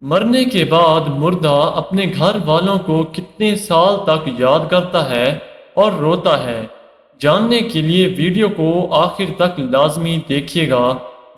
مرنے کے بعد مردہ اپنے گھر والوں کو کتنے سال تک یاد کرتا ہے اور روتا ہے؟ جاننے کے لیے ویڈیو کو آخر تک لازمی دیکھیے گا۔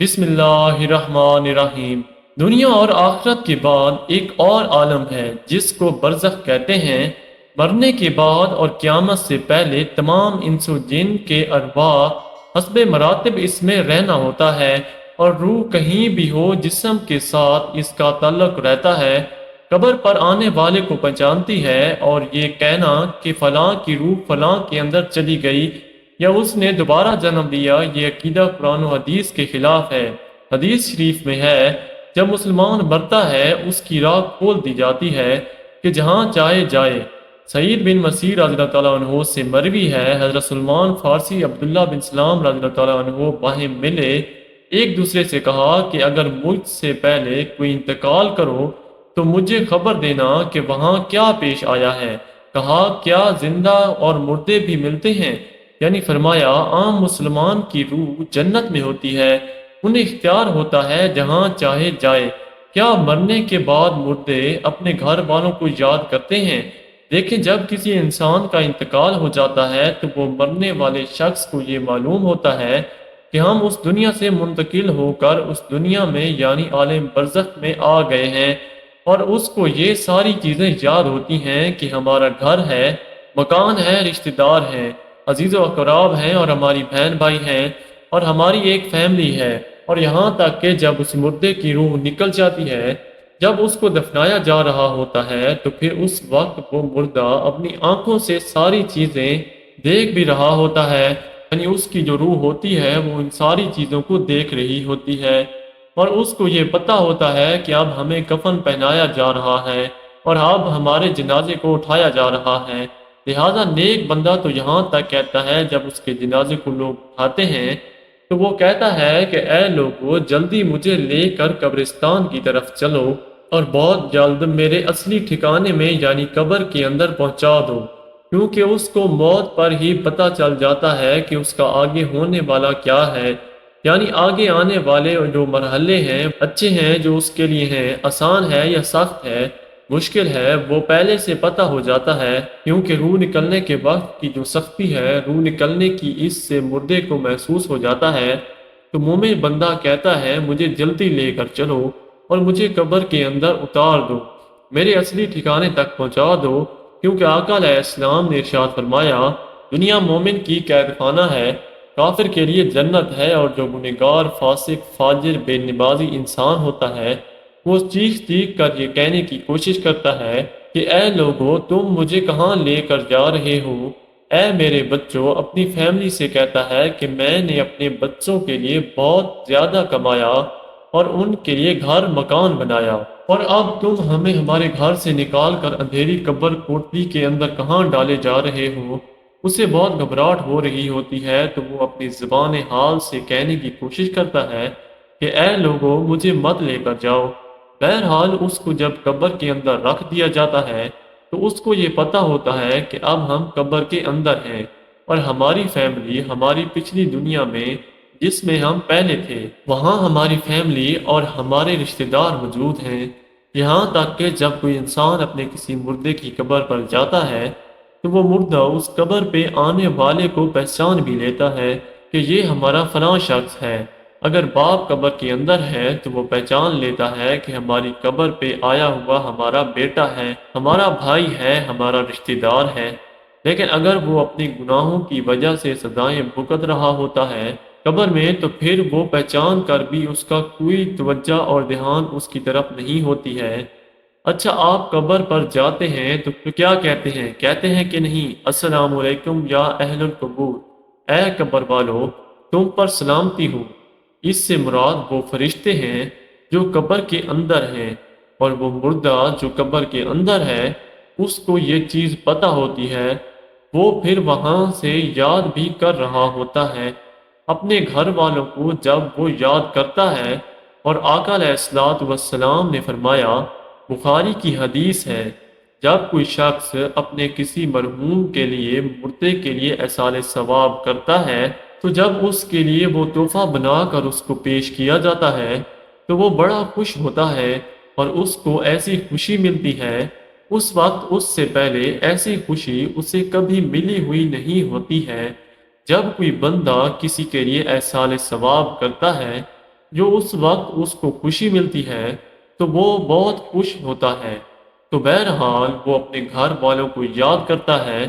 بسم اللہ الرحمن الرحیم۔ دنیا اور آخرت کے بعد ایک اور عالم ہے جس کو برزخ کہتے ہیں۔ مرنے کے بعد اور قیامت سے پہلے تمام انس و جن کے ارواح حسب مراتب اس میں رہنا ہوتا ہے، اور روح کہیں بھی ہو جسم کے ساتھ اس کا تعلق رہتا ہے۔ قبر پر آنے والے کو پہچانتی ہے، اور یہ کہنا کہ فلاں کی روح فلاں کے اندر چلی گئی یا اس نے دوبارہ جنم لیا، یہ عقیدہ قرآن و حدیث کے خلاف ہے۔ حدیث شریف میں ہے، جب مسلمان مرتا ہے اس کی راہ کھول دی جاتی ہے کہ جہاں چاہے جائے۔ سعید بن مسیح رضی اللہ تعالیٰ عنہ سے مروی ہے، حضرت سلمان فارسی عبداللہ بن سلام رضی اللہ تعالیٰ عنہ باہم ملے، ایک دوسرے سے کہا کہ اگر مجھ سے پہلے کوئی انتقال کرو تو مجھے خبر دینا کہ وہاں کیا پیش آیا ہے۔ کہا کیا زندہ اور مردے بھی ملتے ہیں؟ یعنی فرمایا عام مسلمان کی روح جنت میں ہوتی ہے، انہیں اختیار ہوتا ہے جہاں چاہے جائے۔ کیا مرنے کے بعد مردے اپنے گھر والوں کو یاد کرتے ہیں؟ دیکھیں، جب کسی انسان کا انتقال ہو جاتا ہے تو وہ مرنے والے شخص کو یہ معلوم ہوتا ہے کہ ہم اس دنیا سے منتقل ہو کر اس دنیا میں یعنی عالم برزخ میں آ گئے ہیں، اور اس کو یہ ساری چیزیں یاد ہوتی ہیں کہ ہمارا گھر ہے، مکان ہے، رشتہ دار ہیں، عزیز و اقراب ہیں، اور ہماری بہن بھائی ہیں، اور ہماری ایک فیملی ہے۔ اور یہاں تک کہ جب اس مردے کی روح نکل جاتی ہے، جب اس کو دفنایا جا رہا ہوتا ہے، تو پھر اس وقت وہ مردہ اپنی آنکھوں سے ساری چیزیں دیکھ بھی رہا ہوتا ہے، یعنی اس کی جو روح ہوتی ہے وہ ان ساری چیزوں کو دیکھ رہی ہوتی ہے، اور اس کو یہ پتہ ہوتا ہے کہ اب ہمیں کفن پہنایا جا رہا ہے اور اب ہمارے جنازے کو اٹھایا جا رہا ہے۔ لہذا نیک بندہ تو یہاں تک کہتا ہے، جب اس کے جنازے کو لوگ اٹھاتے ہیں تو وہ کہتا ہے کہ اے لوگو، جلدی مجھے لے کر قبرستان کی طرف چلو اور بہت جلد میرے اصلی ٹھکانے میں یعنی قبر کے اندر پہنچا دو، کیونکہ اس کو موت پر ہی پتہ چل جاتا ہے کہ اس کا آگے ہونے والا کیا ہے، یعنی آگے آنے والے جو مرحلے ہیں اچھے ہیں جو اس کے لیے ہیں، آسان ہے یا سخت ہے، مشکل ہے، وہ پہلے سے پتہ ہو جاتا ہے، کیونکہ روح نکلنے کے وقت کی جو سختی ہے، روح نکلنے کی اس سے مردے کو محسوس ہو جاتا ہے۔ تو مومن بندہ کہتا ہے مجھے جلدی لے کر چلو اور مجھے قبر کے اندر اتار دو، میرے اصلی ٹھکانے تک پہنچا دو، کیونکہ آقا علیہ السلام نے ارشاد فرمایا دنیا مومن کی قید خانہ ہے، کافر کے لیے جنت ہے، اور جو گنہگار فاسق فاجر بے نمازی انسان ہوتا ہے وہ چیخ چیخ کر یہ کہنے کی کوشش کرتا ہے کہ اے لوگو، تم مجھے کہاں لے کر جا رہے ہو؟ اے میرے بچوں، اپنی فیملی سے کہتا ہے کہ میں نے اپنے بچوں کے لیے بہت زیادہ کمایا اور ان کے لیے گھر مکان بنایا، اور اب تم ہمیں ہمارے گھر سے نکال کر اندھیری قبر کوٹری کے اندر کہاں ڈالے جا رہے ہو؟ اسے بہت گھبراہٹ ہو رہی ہوتی ہے، تو وہ اپنی زبان حال سے کہنے کی کوشش کرتا ہے کہ اے لوگو، مجھے مت لے کر جاؤ۔ بہرحال اس کو جب قبر کے اندر رکھ دیا جاتا ہے تو اس کو یہ پتہ ہوتا ہے کہ اب ہم قبر کے اندر ہیں، اور ہماری فیملی ہماری پچھلی دنیا میں جس میں ہم پہلے تھے وہاں ہماری فیملی اور ہمارے رشتہ دار موجود ہیں، یہاں تک کہ جب کوئی انسان اپنے کسی مردے کی قبر پر جاتا ہے تو وہ مردہ اس قبر پہ آنے والے کو پہچان بھی لیتا ہے کہ یہ ہمارا فلاں شخص ہے۔ اگر باپ قبر کے اندر ہے تو وہ پہچان لیتا ہے کہ ہماری قبر پہ آیا ہوا ہمارا بیٹا ہے، ہمارا بھائی ہے، ہمارا رشتہ دار ہے۔ لیکن اگر وہ اپنی گناہوں کی وجہ سے سزائیں بھگت رہا ہوتا ہے قبر میں، تو پھر وہ پہچان کر بھی اس کا کوئی توجہ اور دھیان اس کی طرف نہیں ہوتی ہے۔ اچھا، آپ قبر پر جاتے ہیں تو کیا کہتے ہیں؟ کہتے ہیں کہ نہیں السلام علیکم یا اہل القبور، اے قبر والو، تم پر سلامتی ہو۔ اس سے مراد وہ فرشتے ہیں جو قبر کے اندر ہیں، اور وہ مردہ جو قبر کے اندر ہے اس کو یہ چیز پتہ ہوتی ہے، وہ پھر وہاں سے یاد بھی کر رہا ہوتا ہے اپنے گھر والوں کو جب وہ یاد کرتا ہے۔ اور آقا علیہ الصلوۃ والسلام نے فرمایا، بخاری کی حدیث ہے، جب کوئی شخص اپنے کسی مرحوم کے لیے مردے کے لیے ایصال ثواب کرتا ہے تو جب اس کے لیے وہ تحفہ بنا کر اس کو پیش کیا جاتا ہے تو وہ بڑا خوش ہوتا ہے، اور اس کو ایسی خوشی ملتی ہے، اس وقت اس سے پہلے ایسی خوشی اسے کبھی ملی ہوئی نہیں ہوتی ہے۔ جب کوئی بندہ کسی کے لیے احسان ثواب کرتا ہے، جو اس وقت اس کو خوشی ملتی ہے، تو وہ بہت خوش ہوتا ہے۔ تو بہرحال وہ اپنے گھر والوں کو یاد کرتا ہے۔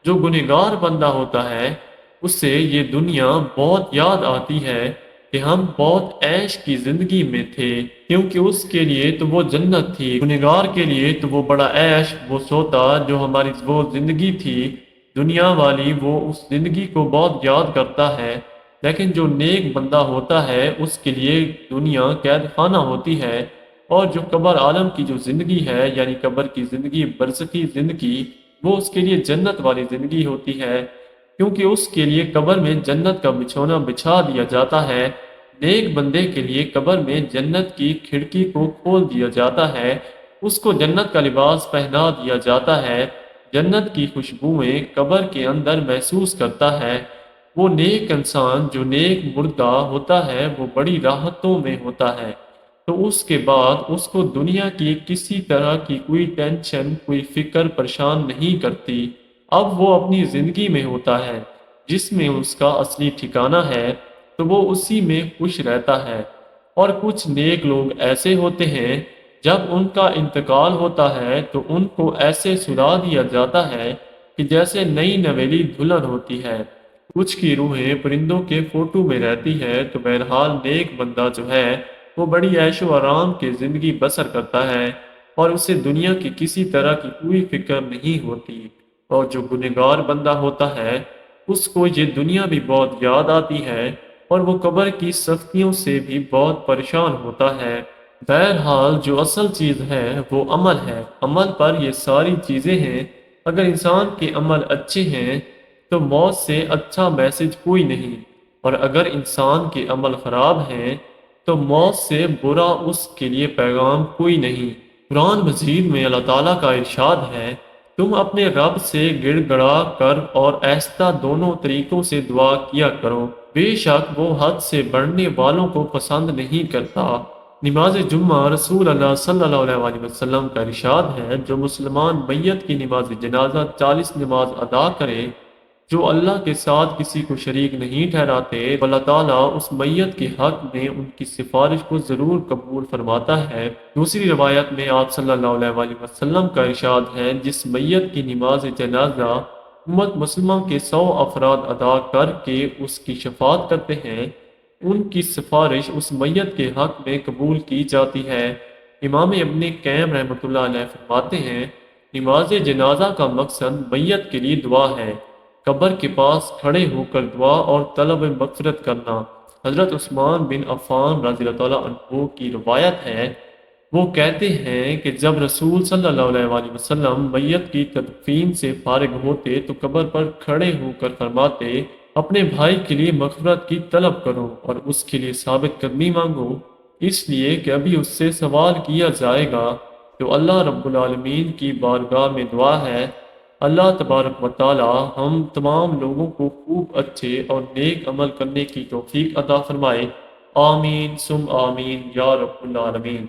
جو گنہگار بندہ ہوتا ہے، اس سے یہ دنیا بہت یاد آتی ہے کہ ہم بہت عیش کی زندگی میں تھے، کیونکہ اس کے لیے تو وہ جنت تھی، گنہگار کے لیے تو وہ بڑا عیش وہ سوتا جو ہماری وہ زندگی تھی دنیا والی، وہ اس زندگی کو بہت یاد کرتا ہے۔ لیکن جو نیک بندہ ہوتا ہے اس کے لیے دنیا قید خانہ ہوتی ہے، اور جو قبر عالم کی جو زندگی ہے، یعنی قبر کی زندگی، برزخی زندگی، وہ اس کے لیے جنت والی زندگی ہوتی ہے، کیونکہ اس کے لیے قبر میں جنت کا بچھونا بچھا دیا جاتا ہے۔ نیک بندے کے لیے قبر میں جنت کی کھڑکی کو کھول دیا جاتا ہے، اس کو جنت کا لباس پہنا دیا جاتا ہے، جنت کی خوشبوئیں قبر کے اندر محسوس کرتا ہے۔ وہ نیک انسان جو نیک مردہ ہوتا ہے وہ بڑی راحتوں میں ہوتا ہے، تو اس کے بعد اس کو دنیا کی کسی طرح کی کوئی ٹینشن، کوئی فکر پریشان نہیں کرتی۔ اب وہ اپنی زندگی میں ہوتا ہے جس میں اس کا اصلی ٹھکانہ ہے، تو وہ اسی میں خوش رہتا ہے۔ اور کچھ نیک لوگ ایسے ہوتے ہیں، جب ان کا انتقال ہوتا ہے تو ان کو ایسے سلا دیا جاتا ہے کہ جیسے نئی نویلی دلہن ہوتی ہے۔ کچھ کی روحیں پرندوں کے فوٹو میں رہتی ہے، تو بہرحال نیک بندہ جو ہے وہ بڑی عیش و آرام کی زندگی بسر کرتا ہے، اور اسے دنیا کی کسی طرح کی کوئی فکر نہیں ہوتی۔ اور جو گنہگار بندہ ہوتا ہے اس کو یہ دنیا بھی بہت یاد آتی ہے، اور وہ قبر کی سختیوں سے بھی بہت پریشان ہوتا ہے۔ بہرحال جو اصل چیز ہے وہ عمل ہے، عمل پر یہ ساری چیزیں ہیں۔ اگر انسان کے عمل اچھے ہیں تو موت سے اچھا میسج کوئی نہیں، اور اگر انسان کے عمل خراب ہیں تو موت سے برا اس کے لیے پیغام کوئی نہیں۔ قرآن مجید میں اللہ تعالیٰ کا ارشاد ہے، تم اپنے رب سے گڑ گڑا کر اور آہستہ دونوں طریقوں سے دعا کیا کرو، بے شک وہ حد سے بڑھنے والوں کو پسند نہیں کرتا۔ نماز جمعہ رسول اللہ صلی اللہ علیہ وسلم کا ارشاد ہے، جو مسلمان میت کی نماز جنازہ 40 نماز ادا کرے، جو اللہ کے ساتھ کسی کو شریک نہیں ٹھہراتے، اللہ تعالیٰ اس میت کے حق میں ان کی سفارش کو ضرور قبول فرماتا ہے۔ دوسری روایت میں آپ صلی اللہ علیہ وسلم کا ارشاد ہے، جس میت کی نماز جنازہ امت مسلمہ کے 100 افراد ادا کر کے اس کی شفاعت کرتے ہیں، ان کی سفارش اس میت کے حق میں قبول کی جاتی ہے۔ امام ابن قیم رحمۃ اللہ علیہ فرماتے ہیں، نماز جنازہ کا مقصد میت کے لیے دعا ہے، قبر کے پاس کھڑے ہو کر دعا اور طلب مغفرت کرنا۔ حضرت عثمان بن عفان رضی اللہ تعالیٰ عنہ کی روایت ہے، وہ کہتے ہیں کہ جب رسول صلی اللہ علیہ وسلم میت کی تدفین سے فارغ ہوتے تو قبر پر کھڑے ہو کر فرماتے، اپنے بھائی کے لیے مغفرت کی طلب کرو اور اس کے لیے ثابت قدمی مانگو، اس لیے کہ ابھی اس سے سوال کیا جائے گا۔ جو اللہ رب العالمین کی بارگاہ میں دعا ہے، اللہ تبارک و تعالی ہم تمام لوگوں کو خوب اچھے اور نیک عمل کرنے کی توفیق عطا فرمائے۔ آمین ثم آمین یا رب العالمین۔